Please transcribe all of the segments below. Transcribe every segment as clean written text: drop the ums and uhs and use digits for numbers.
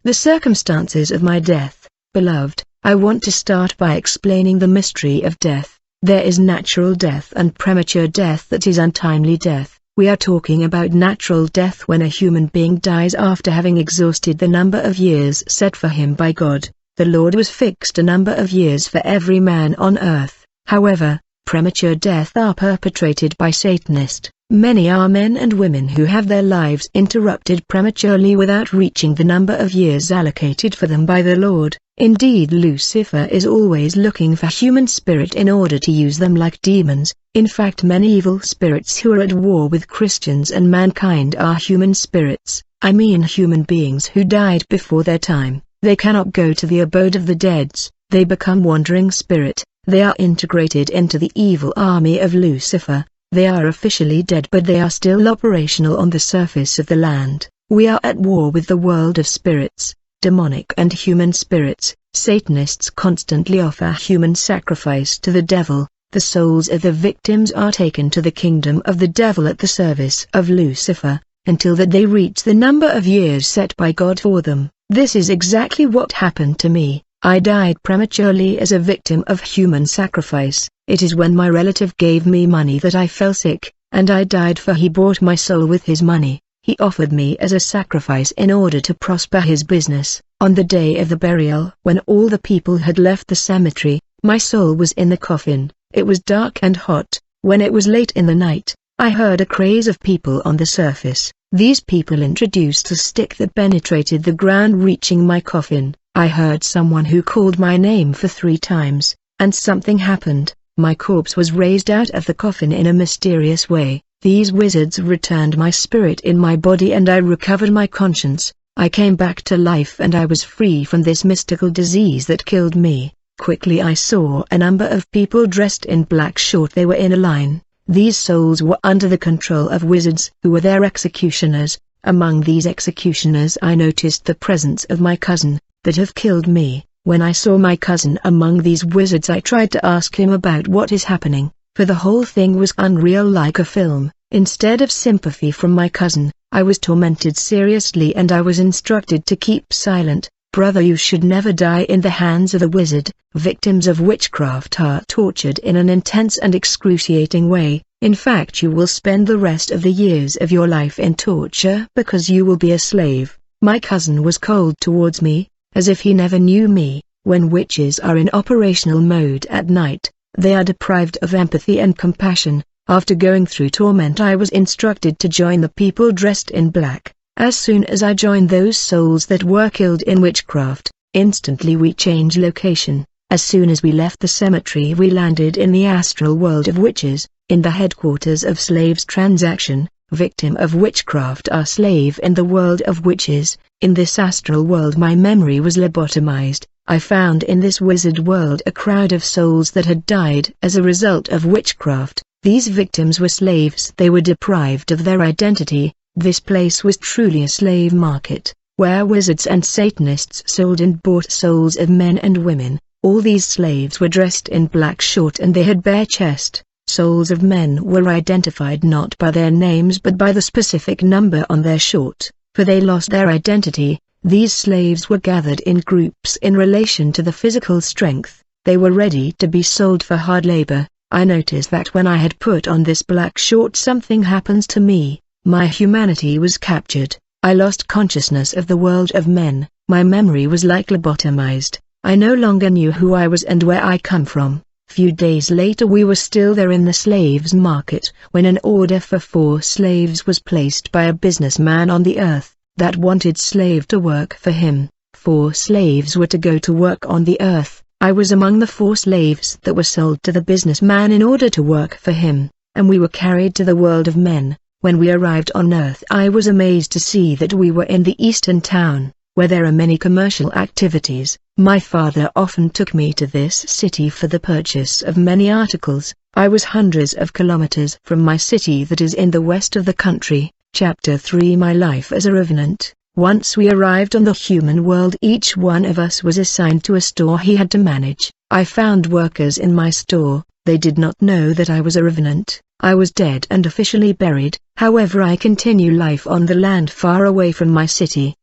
The circumstances of my death. Beloved, I want to start by explaining the mystery of death. There is natural death and premature death, that is untimely death. We are talking about natural death when a human being dies after having exhausted the number of years set for him by God. The Lord was fixed a number of years for every man on earth. However, premature death are perpetrated by Satanists. Many are men and women who have their lives interrupted prematurely without reaching the number of years allocated for them by the Lord. Indeed, Lucifer is always looking for human spirit in order to use them like demons. In fact, many evil spirits who are at war with Christians and mankind are human spirits. I mean human beings who died before their time. They cannot go to the abode of the dead. They become wandering spirit. They are integrated into the evil army of Lucifer. They are officially dead, but they are still operational on the surface of the land. We are at war with the world of spirits, demonic and human spirits. Satanists constantly offer human sacrifice to the devil. The souls of the victims are taken to the kingdom of the devil at the service of Lucifer, until that they reach the number of years set by God for them. This is exactly what happened to me. I died prematurely as a victim of human sacrifice. It is when my relative gave me money that I fell sick, and I died, for he bought my soul with his money. He offered me as a sacrifice in order to prosper his business. On the day of the burial, when all the people had left the cemetery, my soul was in the coffin. It was dark and hot. When it was late in the night, I heard a craze of people on the surface. These people introduced a stick that penetrated the ground, reaching my coffin. I heard someone who called my name for 3 times, and something happened. My corpse was raised out of the coffin in a mysterious way. These wizards returned my spirit in my body and I recovered my conscience. I came back to life and I was free from this mystical disease that killed me. Quickly I saw a number of people dressed in black short. They were in a line. These souls were under the control of wizards who were their executioners. Among these executioners I noticed the presence of my cousin, that have killed me. When I saw my cousin among these wizards, I tried to ask him about what is happening, for the whole thing was unreal, like a film. Instead of sympathy from my cousin, I was tormented seriously and I was instructed to keep silent. Brother, you should never die in the hands of the wizard. Victims of witchcraft are tortured in an intense and excruciating way. In fact, you will spend the rest of the years of your life in torture because you will be a slave. My cousin was cold towards me, as if he never knew me. When witches are in operational mode at night, they are deprived of empathy and compassion. After going through torment, I was instructed to join the people dressed in black. As soon as I joined those souls that were killed in witchcraft, instantly we changed location. As soon as we left the cemetery, we landed in the astral world of witches, in the headquarters of slaves transaction. Victim of witchcraft are slave in the world of witches. In this astral world my memory was lobotomized. I found in this wizard world a crowd of souls that had died as a result of witchcraft. These victims were slaves. They were deprived of their identity. This place was truly a slave market, where wizards and Satanists sold and bought souls of men and women. All these slaves were dressed in black short and they had bare chest. Souls of men were identified not by their names but by the specific number on their short, for they lost their identity. These slaves were gathered in groups in relation to the physical strength. They were ready to be sold for hard labor. I noticed that when I had put on this black short, something happens to me. My humanity was captured. I lost consciousness of the world of men. My memory was like lobotomized. I no longer knew who I was and where I come from. Few days later we were still there in the slaves market, when an order for 4 slaves was placed by a businessman on the earth, that wanted slave to work for him. 4 slaves were to go to work on the earth. I was among the 4 slaves that were sold to the businessman in order to work for him, and we were carried to the world of men. When we arrived on earth, I was amazed to see that we were in the eastern town, where there are many commercial activities. My father often took me to this city for the purchase of many articles. I was hundreds of kilometers from my city that is in the west of the country. Chapter 3: My life as a revenant. Once we arrived on the human world, each one of us was assigned to a store he had to manage. I found workers in my store. They did not know that I was a revenant. I was dead and officially buried. However, I continue life on the land far away from my city.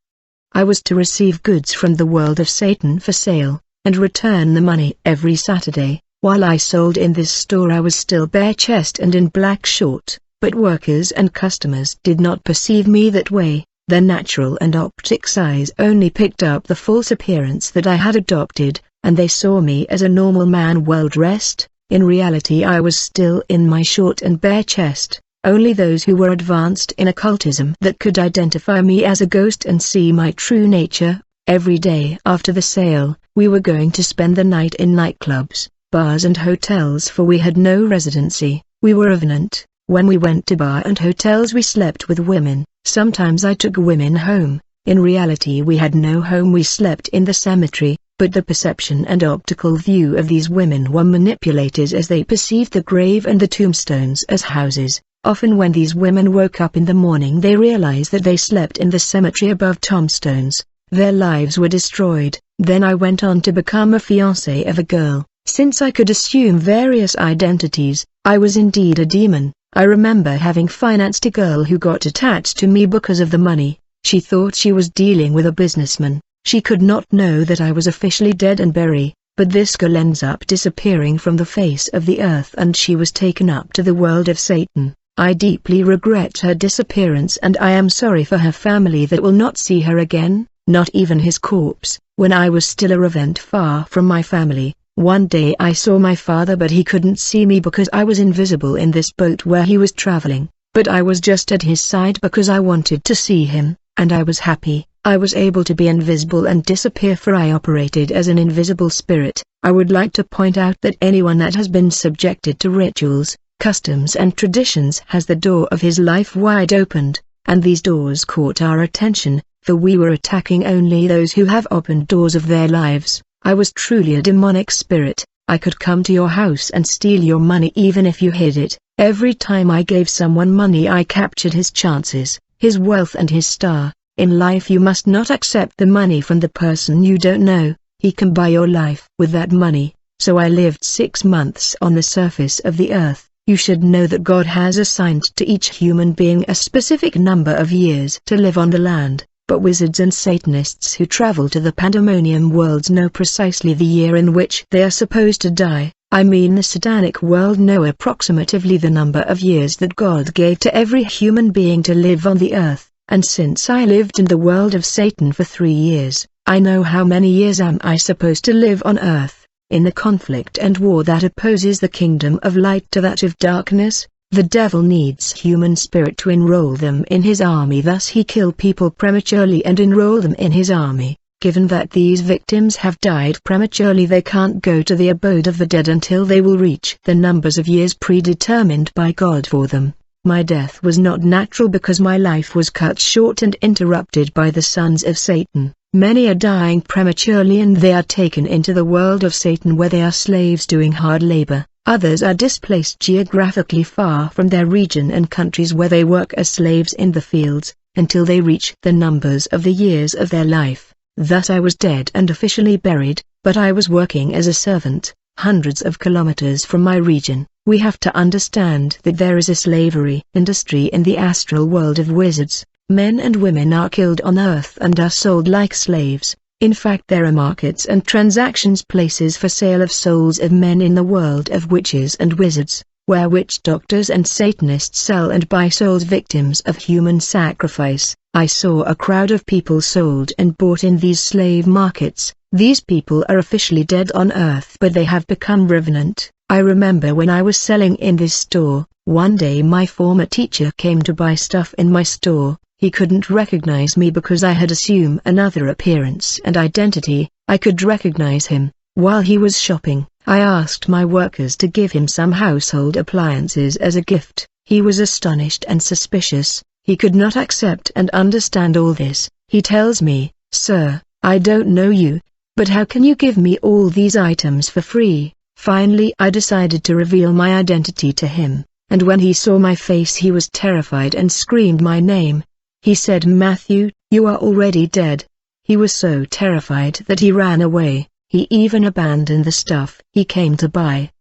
I was to receive goods from the world of Satan for sale, and return the money every Saturday. While I sold in this store I was still bare chest and in black short, but workers and customers did not perceive me that way. Their natural and optics eyes only picked up the false appearance that I had adopted, and they saw me as a normal man well dressed. In reality I was still in my short and bare chest. Only those who were advanced in occultism that could identify me as a ghost and see my true nature. Every day after the sale, we were going to spend the night in nightclubs, bars and hotels, for we had no residency. We were revenant. When we went to bar and hotels we slept with women. Sometimes I took women home. In reality we had no home, we slept in the cemetery, but the perception and optical view of these women were manipulated as they perceived the grave and the tombstones as houses. Often when these women woke up in the morning they realized that they slept in the cemetery above tombstones. Their lives were destroyed. Then I went on to become a fiancé of a girl. Since I could assume various identities, I was indeed a demon. I remember having financed a girl who got attached to me because of the money. She thought she was dealing with a businessman. She could not know that I was officially dead and buried, but this girl ends up disappearing from the face of the earth and she was taken up to the world of Satan. I deeply regret her disappearance and I am sorry for her family that will not see her again, not even his corpse. When I was still a revenant far from my family, one day I saw my father, but he couldn't see me because I was invisible in this boat where he was traveling, but I was just at his side because I wanted to see him, and I was happy. I was able to be invisible and disappear, for I operated as an invisible spirit. I would like to point out that anyone that has been subjected to rituals, customs and traditions has the door of his life wide opened, and these doors caught our attention, for we were attacking only those who have opened doors of their lives. I was truly a demonic spirit. I could come to your house and steal your money even if you hid it. Every time I gave someone money I captured his chances, his wealth and his star. In life you must not accept the money from the person you don't know. He can buy your life with that money. So I lived 6 months on the surface of the earth. You should know that God has assigned to each human being a specific number of years to live on the land. But wizards and Satanists who travel to the pandemonium worlds know precisely the year in which they are supposed to die. I mean the satanic world know approximately the number of years that God gave to every human being to live on the earth, and since I lived in the world of Satan for 3 years, I know how many years am I supposed to live on earth. In the conflict and war that opposes the kingdom of light to that of darkness, the devil needs human spirit to enroll them in his army, thus he kill people prematurely and enroll them in his army. Given that these victims have died prematurely, they can't go to the abode of the dead until they will reach the numbers of years predetermined by God for them. My death was not natural because my life was cut short and interrupted by the sons of Satan. Many are dying prematurely and they are taken into the world of Satan where they are slaves doing hard labor. Others are displaced geographically far from their region and countries where they work as slaves in the fields, until they reach the numbers of the years of their life. Thus I was dead and officially buried, but I was working as a servant, hundreds of kilometers from my region. We have to understand that there is a slavery industry in the astral world of wizards. Men and women are killed on earth and are sold like slaves. In fact, there are markets and transactions, places for sale of souls of men in the world of witches and wizards, where witch doctors and Satanists sell and buy souls, victims of human sacrifice. I saw a crowd of people sold and bought in these slave markets. These people are officially dead on earth, but they have become revenant. I remember when I was selling in this store, one day my former teacher came to buy stuff in my store. He couldn't recognize me because I had assumed another appearance and identity. I could recognize him. While he was shopping, I asked my workers to give him some household appliances as a gift. He was astonished and suspicious. He could not accept and understand all this. He tells me, "Sir, I don't know you, but how can you give me all these items for free?" Finally I decided to reveal my identity to him, and when he saw my face he was terrified and screamed my name. He said, "Matthew, you are already dead." He was so terrified that he ran away. He even abandoned the stuff he came to buy.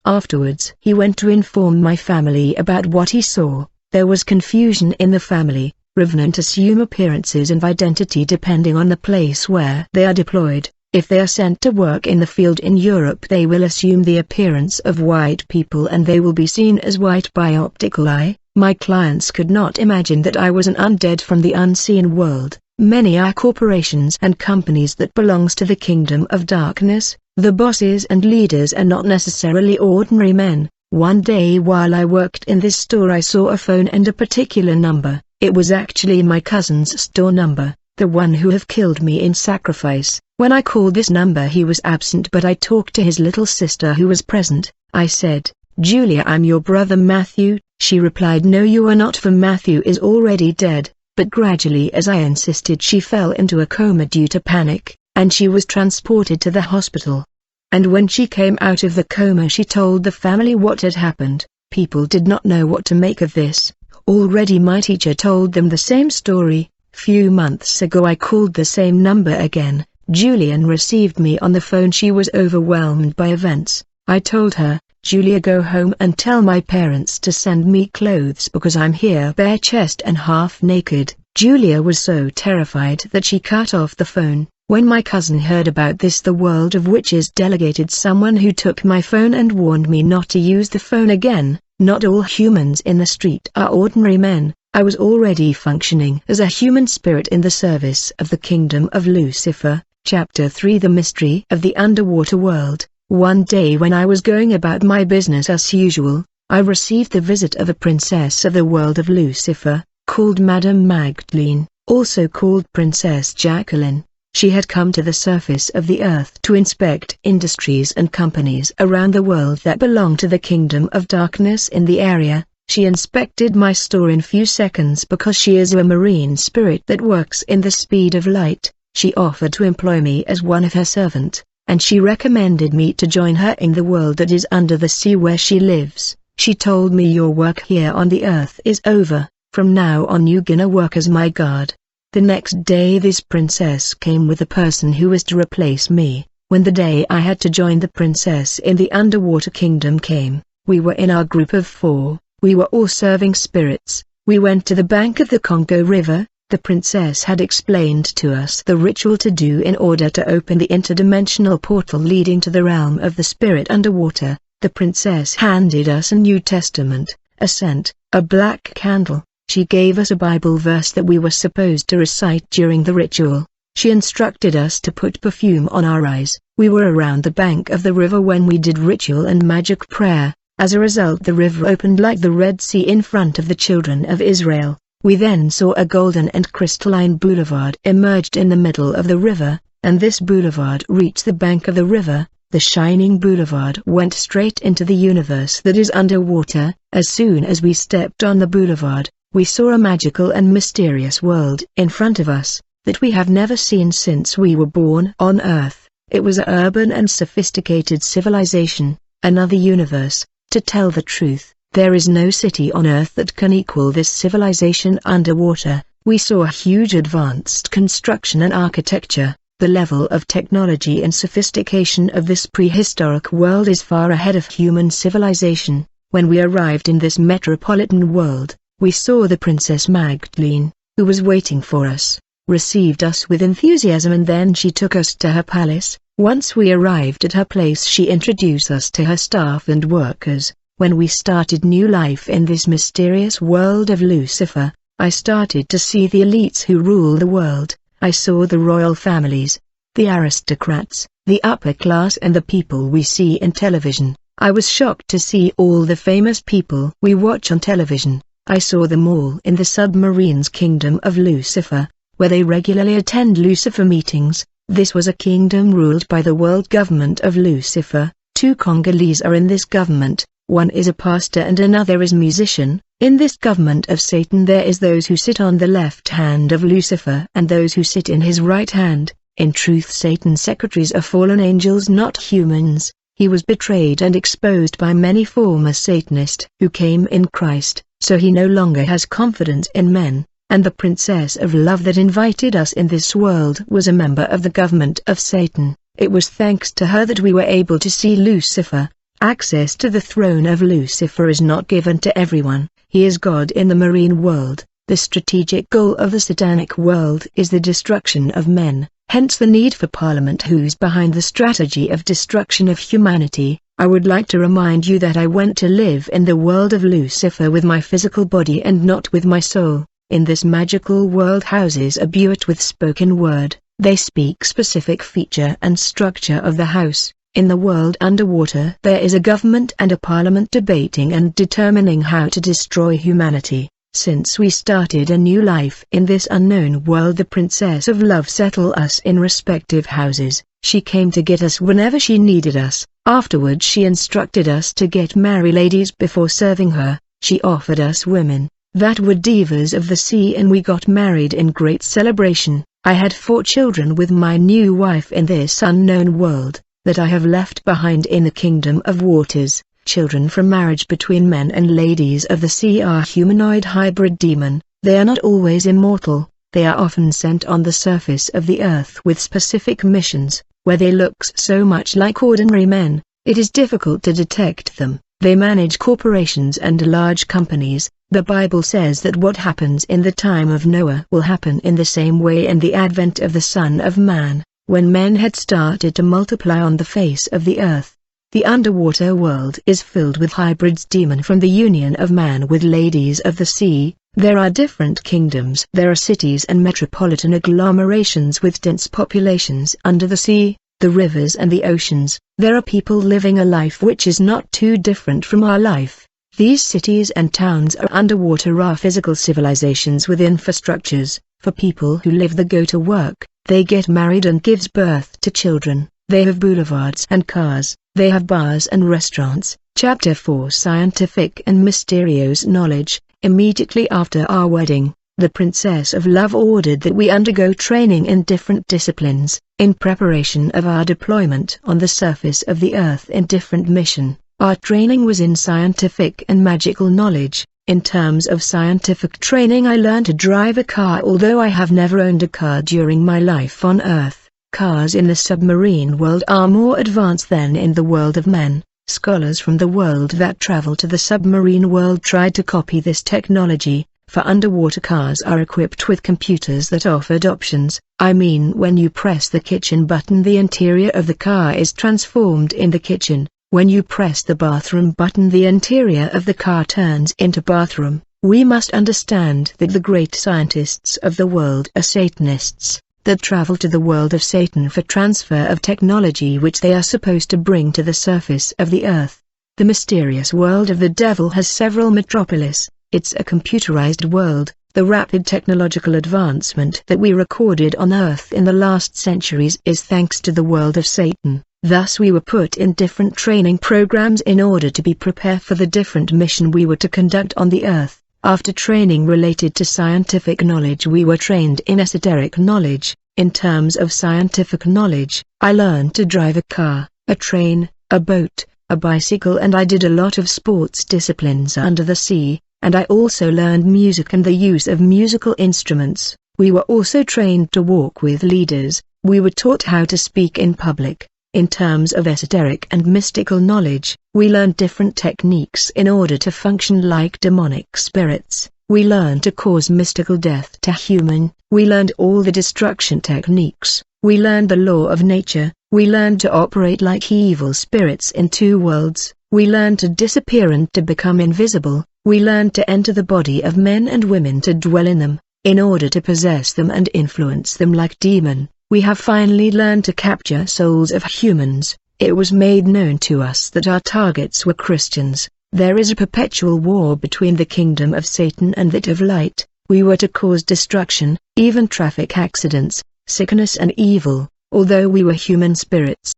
Afterwards he went to inform my family about what he saw. There was confusion in the family. Revenant assume appearances and identity depending on the place where they are deployed. If they are sent to work in the field in Europe, they will assume the appearance of white people and they will be seen as white by optical eye. My clients could not imagine that I was an undead from the unseen world. Many are corporations and companies that belongs to the kingdom of darkness. The bosses and leaders are not necessarily ordinary men. One day while I worked in this store, I saw a phone and a particular number. It was actually my cousin's store number, the one who have killed me in sacrifice. When I called this number, he was absent, but I talked to his little sister who was present. I said, "Julia, I'm your brother Matthew." She replied, "No, you are not, for Matthew is already dead." But gradually, as I insisted, she fell into a coma due to panic, and she was transported to the hospital. And when she came out of the coma, she told the family what had happened. People did not know what to make of this. Already my teacher told them the same story. Few months ago I called the same number again. Julian received me on the phone. She was overwhelmed by events. I told her, "Julia, go home and tell my parents to send me clothes because I'm here bare chest and half naked." Julia was so terrified that she cut off the phone. When my cousin heard about this, the world of witches delegated someone who took my phone and warned me not to use the phone again. Not all humans in the street are ordinary men. I was already functioning as a human spirit in the service of the kingdom of Lucifer. Chapter 3: The Mystery of the Underwater World. One day when I was going about my business as usual, I received the visit of a princess of the world of Lucifer, called Madame Magdalene, also called Princess Jacqueline. She had come to the surface of the earth to inspect industries and companies around the world that belong to the kingdom of darkness in the area. She inspected my store in few seconds because she is a marine spirit that works in the speed of light. She offered to employ me as one of her servant, and she recommended me to join her in the world that is under the sea where she lives. She told me, "Your work here on the earth is over. From now on you gonna work as my guard." The next day this princess came with a person who was to replace me. When the day I had to join the princess in the underwater kingdom came, we were in our group of 4, we were all serving spirits. We went to the bank of the Congo River. The princess had explained to us the ritual to do in order to open the interdimensional portal leading to the realm of the spirit underwater. The princess handed us a New Testament, a scent, a black candle. She gave us a Bible verse that we were supposed to recite during the ritual. She instructed us to put perfume on our eyes. We were around the bank of the river when we did ritual and magic prayer. As a result, the river opened like the Red Sea in front of the children of Israel. We then saw a golden and crystalline boulevard emerged in the middle of the river, and this boulevard reached the bank of the river. The shining boulevard went straight into the universe that is underwater. As soon as we stepped on the boulevard, we saw a magical and mysterious world in front of us, that we have never seen since we were born on Earth. It was an urban and sophisticated civilization, another universe. To tell the truth, there is no city on Earth that can equal this civilization underwater. We saw huge advanced construction and architecture. The level of technology and sophistication of this prehistoric world is far ahead of human civilization. When we arrived in this metropolitan world, we saw the Princess Magdalene, who was waiting for us, received us with enthusiasm, and then she took us to her palace. Once we arrived at her place, she introduced us to her staff and workers. When we started new life in this mysterious world of Lucifer, I started to see the elites who rule the world. I saw the royal families, the aristocrats, the upper class, and the people we see in television. I was shocked to see all the famous people we watch on television. I saw them all in the submarine's kingdom of Lucifer, where they regularly attend Lucifer meetings. This was a kingdom ruled by the world government of Lucifer. 2 Congolese are in this government, one is a pastor and another is musician. In this government of Satan there is those who sit on the left hand of Lucifer and those who sit in his right hand. In truth, Satan's secretaries are fallen angels, not humans. He was betrayed and exposed by many former Satanists who came in Christ, so he no longer has confidence in men. And the Princess of Love that invited us in this world was a member of the government of Satan. It was thanks to her that we were able to see Lucifer. Access to the throne of Lucifer is not given to everyone. He is God in the marine world. The strategic goal of the satanic world is the destruction of men, hence the need for Parliament. Who's behind the strategy of destruction of humanity? I would like to remind you that I went to live in the world of Lucifer with my physical body and not with my soul. In this magical world houses are built with spoken word. They speak specific feature and structure of the house. In the world underwater there is a government and a parliament debating and determining how to destroy humanity. Since we started a new life in this unknown world, the Princess of Love settled us in respective houses. She came to get us whenever she needed us. Afterwards she instructed us to get married ladies before serving her. She offered us women that were divas of the sea, and we got married in great celebration. I had 4 children with my new wife in this unknown world that I have left behind in the kingdom of waters. Children from marriage between men and ladies of the sea are humanoid hybrid demon. They are not always immortal. They are often sent on the surface of the earth with specific missions, where they look so much like ordinary men, it is difficult to detect them. They manage corporations and large companies. The Bible says that what happens in the time of Noah will happen in the same way in the advent of the Son of Man, when men had started to multiply on the face of the earth. The underwater world is filled with hybrids, demon from the union of man with ladies of the sea. There are different kingdoms. There are cities and metropolitan agglomerations with dense populations under the sea, the rivers and the oceans. There are people living a life which is not too different from our life. These cities and towns are underwater, are physical civilizations with infrastructures. For people who live there, go to work, they get married and gives birth to children. They have boulevards and cars. They have bars and restaurants. Chapter 4: Scientific and Mysterious Knowledge. Immediately after our wedding, the Princess of Love ordered that we undergo training in different disciplines, in preparation of our deployment on the surface of the earth in different mission. Our training was in scientific and magical knowledge. In terms of scientific training, I learned to drive a car, although I have never owned a car during my life on Earth. Cars in the submarine world are more advanced than in the world of men. Scholars from the world that travel to the submarine world tried to copy this technology, for underwater cars are equipped with computers that offered options. I mean, when you press the kitchen button, the interior of the car is transformed in the kitchen. When you press the bathroom button, the interior of the car turns into bathroom. We must understand that the great scientists of the world are Satanists, that travel to the world of Satan for transfer of technology which they are supposed to bring to the surface of the earth. The mysterious world of the devil has several metropolis. It's a computerized world. The rapid technological advancement that we recorded on Earth in the last centuries is thanks to the world of Satan. Thus we were put in different training programs in order to be prepared for the different mission we were to conduct on the Earth. After training related to scientific knowledge, we were trained in esoteric knowledge. In terms of scientific knowledge, I learned to drive a car, a train, a boat, a bicycle, and I did a lot of sports disciplines under the sea, and I also learned music and the use of musical instruments. We were also trained to walk with leaders. We were taught how to speak in public. In terms of esoteric and mystical knowledge, we learned different techniques in order to function like demonic spirits. We learned to cause mystical death to human. We learned all the destruction techniques. We learned the law of nature. We learned to operate like evil spirits in 2 worlds. We learned to disappear and to become invisible. We learned to enter the body of men and women to dwell in them, in order to possess them and influence them like demon. We have finally learned to capture souls of humans. It was made known to us that our targets were Christians. There is a perpetual war between the kingdom of Satan and that of light. We were to cause destruction, even traffic accidents, sickness and evil, although we were human spirits.